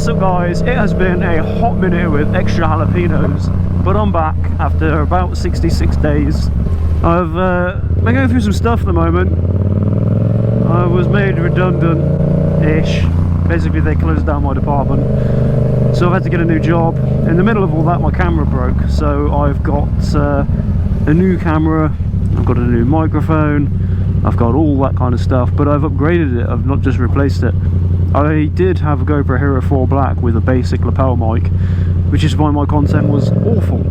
What's up guys, it has been a hot minute with extra jalapenos, but I'm back after about 66 days. I've been going through some stuff at the moment. I was made redundant-ish. Basically they closed down my department, so I've had to get a new job. In the middle of all that my camera broke, so I've got a new camera, I've got a new microphone, I've got all that kind of stuff, but I've upgraded it, I've not just replaced it. I did have a GoPro Hero 4 Black with a basic lapel mic, which is why my content was awful.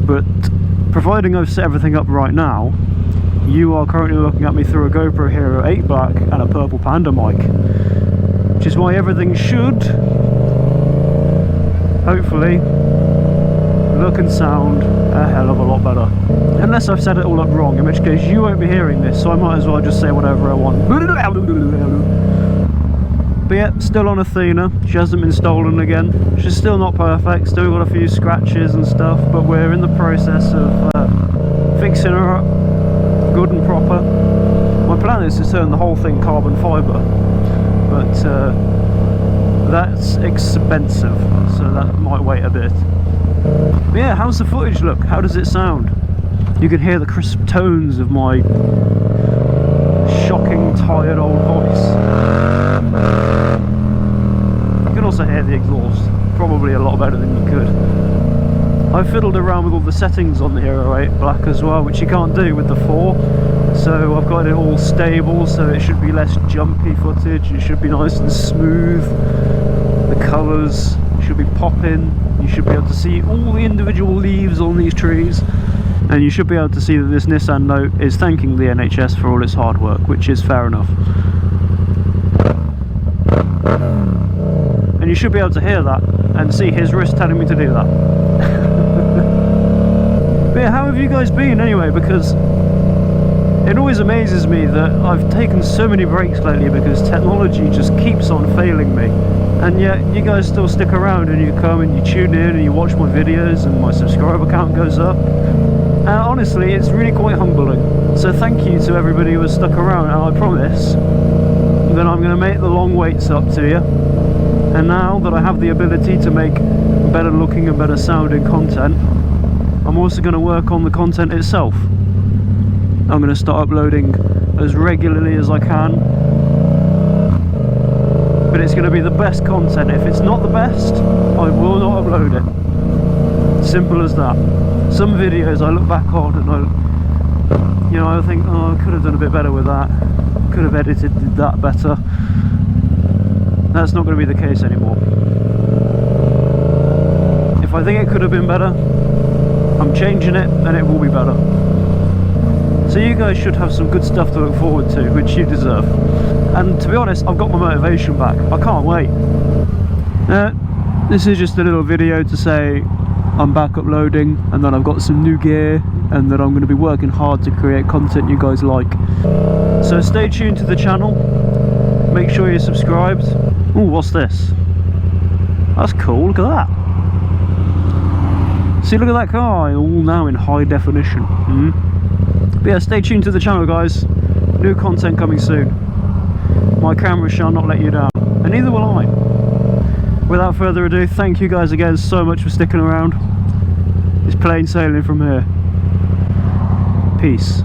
But providing I've set everything up right now, you are currently looking at me through a GoPro Hero 8 Black and a purple Panda mic, which is why everything should, hopefully, look and sound a hell of a lot better. Unless I've set it all up wrong, in which case you won't be hearing this, so I might as well just say whatever I want. But yeah, still on Athena. She hasn't been stolen again. She's still not perfect, still got a few scratches and stuff, but we're in the process of fixing her up good and proper. My plan is to turn the whole thing carbon fibre, but that's expensive, so that might wait a bit. But yeah, how's the footage look? How does it sound? You can hear the crisp tones of my shocking, tired old voice. You can also hear the exhaust, probably a lot better than you could. I fiddled around with all the settings on the Hero 8 Black as well, which you can't do with the 4. So I've got it all stable, so it should be less jumpy footage, it should be nice and smooth. The colours should be popping. You should be able to see all the individual leaves on these trees, and you should be able to see that this Nissan Note is thanking the NHS for all its hard work, which is fair enough. And you should be able to hear that and see his wrist telling me to do that. But yeah, how have you guys been anyway? Because it always amazes me that I've taken so many breaks lately because technology just keeps on failing me. And yet you guys still stick around and you come and you tune in and you watch my videos and my subscriber count goes up. And honestly, it's really quite humbling. So thank you to everybody who has stuck around, and I promise that I'm going to make the long waits up to you. And now that I have the ability to make better looking and better sounding content, I'm also going to work on the content itself. I'm going to start uploading as regularly as I can. But it's going to be the best content. If it's not the best, I will not upload it. Simple as that. Some videos I look back on and I think, oh, I could have done a bit better with that. Could have edited that better. That's not going to be the case anymore. If I think it could have been better, I'm changing it and it will be better. So you guys should have some good stuff to look forward to, which you deserve. And to be honest, I've got my motivation back. I can't wait. This is just a little video to say I'm back uploading, and then I've got some new gear, and that I'm going to be working hard to create content you guys like. So stay tuned to the channel. Make sure you're subscribed. Oh, what's this? That's cool, look at that. See, look at that car, all now in high definition. But yeah, stay tuned to the channel guys. New content coming soon. My camera shall not let you down, and neither will I. Without further ado, thank you guys again so much for sticking around. It's plain sailing from here. Peace.